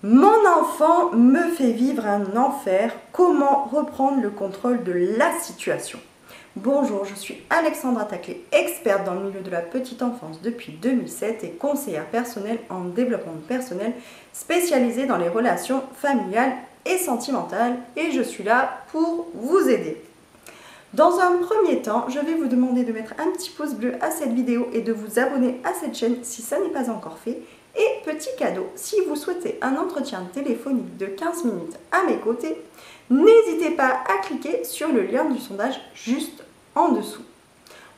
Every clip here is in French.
Mon enfant me fait vivre un enfer. Comment reprendre le contrôle de la situation? Bonjour, je suis Alexandra Taclé, experte dans le milieu de la petite enfance depuis 2007 et conseillère personnelle en développement personnel spécialisée dans les relations familiales et sentimentales, et je suis là pour vous aider. Dans un premier temps, je vais vous demander de mettre un petit pouce bleu à cette vidéo et de vous abonner à cette chaîne si ça n'est pas encore fait. Et petit cadeau, si vous souhaitez un entretien téléphonique de 15 minutes à mes côtés, n'hésitez pas à cliquer sur le lien du sondage juste en dessous.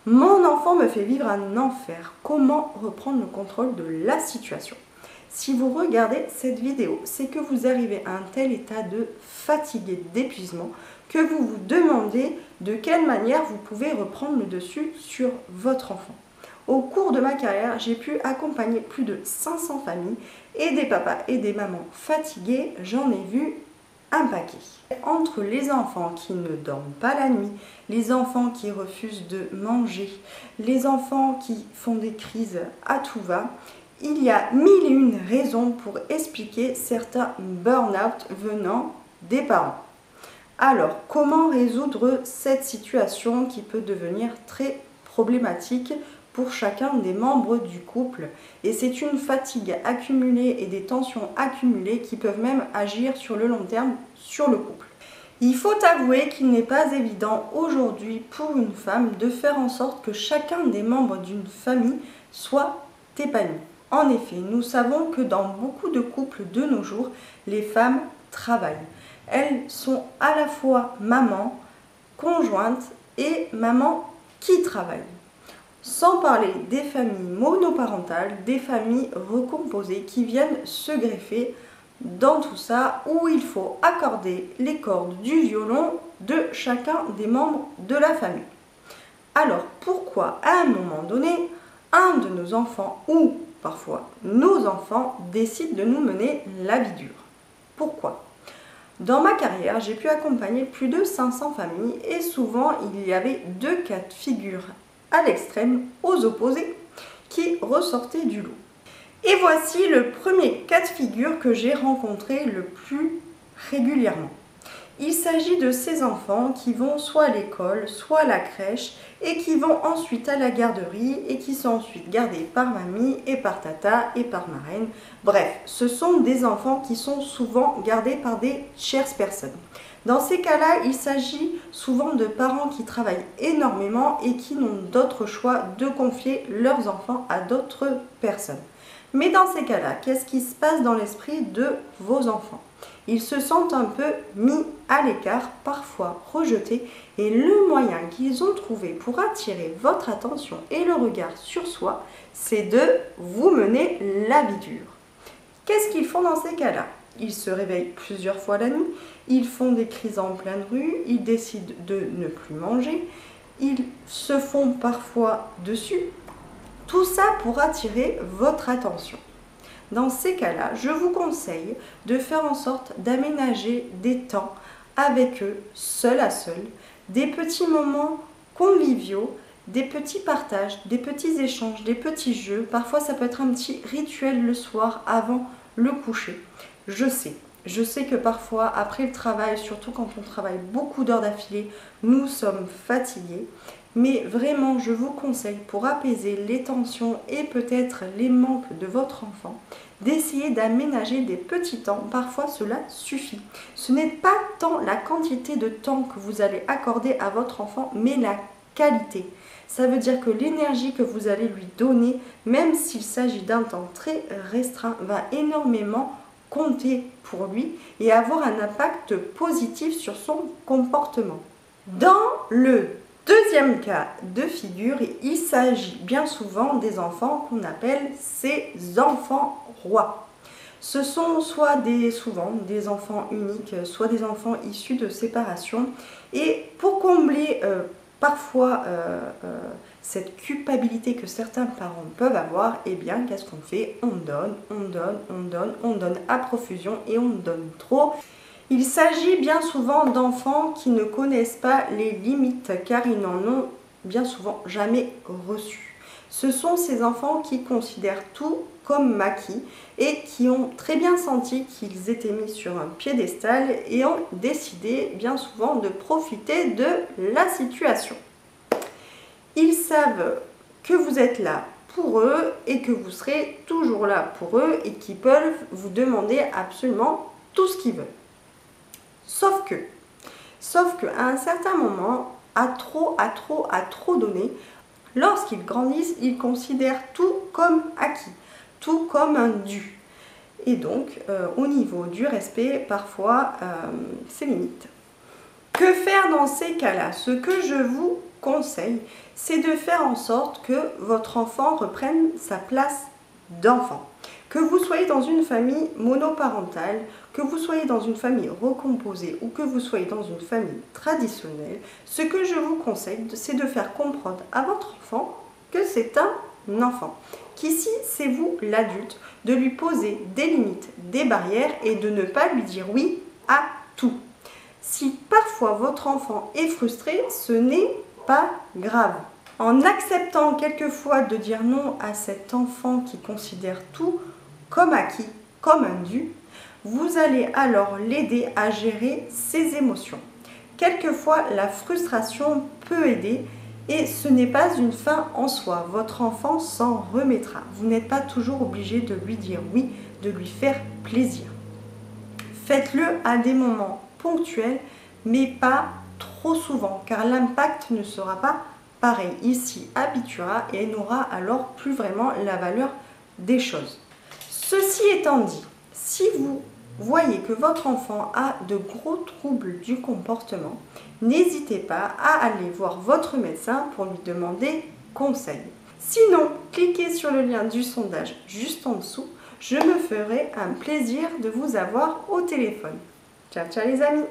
Mon enfant me fait vivre un enfer. Comment reprendre le contrôle de la situation? Si vous regardez cette vidéo, c'est que vous arrivez à un tel état de fatigue et d'épuisement que vous vous demandez de quelle manière vous pouvez reprendre le dessus sur votre enfant. Au cours de ma carrière, j'ai pu accompagner plus de 500 familles et des papas et des mamans fatigués, j'en ai vu un paquet. Entre les enfants qui ne dorment pas la nuit, les enfants qui refusent de manger, les enfants qui font des crises à tout va, il y a mille et une raisons pour expliquer certains burn-out venant des parents. Alors, comment résoudre cette situation qui peut devenir très problématique pour chacun des membres du couple? Et c'est une fatigue accumulée et des tensions accumulées qui peuvent même agir sur le long terme sur le couple. Il faut avouer qu'il n'est pas évident aujourd'hui pour une femme de faire en sorte que chacun des membres d'une famille soit épanoui. En effet, nous savons que dans beaucoup de couples de nos jours, les femmes travaillent. Elles sont à la fois maman, conjointe et maman qui travaille. Sans parler des familles monoparentales, des familles recomposées qui viennent se greffer dans tout ça, où il faut accorder les cordes du violon de chacun des membres de la famille. Alors pourquoi à un moment donné, un de nos enfants ou parfois nos enfants décident de nous mener la vie dure? Pourquoi? Dans ma carrière, j'ai pu accompagner plus de 500 familles et souvent il y avait deux cas de figure à l'extrême, aux opposés, qui ressortaient du lot. Et voici le premier cas de figure que j'ai rencontré le plus régulièrement. Il s'agit de ces enfants qui vont soit à l'école, soit à la crèche et qui vont ensuite à la garderie et qui sont ensuite gardés par mamie et par tata et par marraine. Bref, ce sont des enfants qui sont souvent gardés par des tierces personnes. Dans ces cas-là, il s'agit souvent de parents qui travaillent énormément et qui n'ont d'autre choix de confier leurs enfants à d'autres personnes. Mais dans ces cas-là, qu'est-ce qui se passe dans l'esprit de vos enfants? Ils se sentent un peu mis à l'écart, parfois rejetés, et le moyen qu'ils ont trouvé pour attirer votre attention et le regard sur soi, c'est de vous mener la vie dure. Qu'est-ce qu'ils font dans ces cas-là? Ils se réveillent plusieurs fois la nuit, ils font des crises en pleine rue, ils décident de ne plus manger, ils se font parfois dessus. Tout ça pour attirer votre attention. Dans ces cas-là, je vous conseille de faire en sorte d'aménager des temps avec eux, seul à seul, des petits moments conviviaux, des petits partages, des petits échanges, des petits jeux. Parfois, ça peut être un petit rituel le soir avant le coucher. Je sais que parfois, après le travail, surtout quand on travaille beaucoup d'heures d'affilée, nous sommes fatigués. Mais vraiment, je vous conseille, pour apaiser les tensions et peut-être les manques de votre enfant, d'essayer d'aménager des petits temps. Parfois, cela suffit. Ce n'est pas tant la quantité de temps que vous allez accorder à votre enfant, mais la qualité. Ça veut dire que l'énergie que vous allez lui donner, même s'il s'agit d'un temps très restreint, va énormément compter pour lui et avoir un impact positif sur son comportement. Dans le deuxième cas de figure, il s'agit bien souvent des enfants qu'on appelle ces enfants rois. Ce sont souvent des enfants uniques, soit des enfants issus de séparation. Et pour combler parfois cette culpabilité que certains parents peuvent avoir, eh bien, qu'est-ce qu'on fait? On donne à profusion et on donne trop. Il s'agit bien souvent d'enfants qui ne connaissent pas les limites car ils n'en ont bien souvent jamais reçu. Ce sont ces enfants qui considèrent tout comme maquis et qui ont très bien senti qu'ils étaient mis sur un piédestal et ont décidé bien souvent de profiter de la situation. Ils savent que vous êtes là pour eux et que vous serez toujours là pour eux et qu'ils peuvent vous demander absolument tout ce qu'ils veulent. Sauf qu'à un certain moment, à trop donner, lorsqu'ils grandissent, ils considèrent tout comme acquis, tout comme un dû. Et donc, au niveau du respect, parfois, c'est limite. Que faire dans ces cas-là? Ce que je vous conseille, c'est de faire en sorte que votre enfant reprenne sa place d'enfant. Que vous soyez dans une famille monoparentale, que vous soyez dans une famille recomposée ou que vous soyez dans une famille traditionnelle, ce que je vous conseille, c'est de faire comprendre à votre enfant que c'est un enfant. Qu'ici, c'est vous l'adulte, de lui poser des limites, des barrières et de ne pas lui dire oui à tout. Si parfois votre enfant est frustré, ce n'est pas grave. En acceptant quelquefois de dire non à cet enfant qui considère tout comme acquis, comme un dû, vous allez alors l'aider à gérer ses émotions. Quelquefois, la frustration peut aider et ce n'est pas une fin en soi. Votre enfant s'en remettra. Vous n'êtes pas toujours obligé de lui dire oui, de lui faire plaisir. Faites-le à des moments ponctuels, mais pas trop souvent, car l'impact ne sera pas pareil. Il s'y habituera et n'aura alors plus vraiment la valeur des choses. Ceci étant dit, si vous voyez que votre enfant a de gros troubles du comportement, n'hésitez pas à aller voir votre médecin pour lui demander conseil. Sinon, cliquez sur le lien du sondage juste en dessous. Je me ferai un plaisir de vous avoir au téléphone. Ciao, ciao les amis!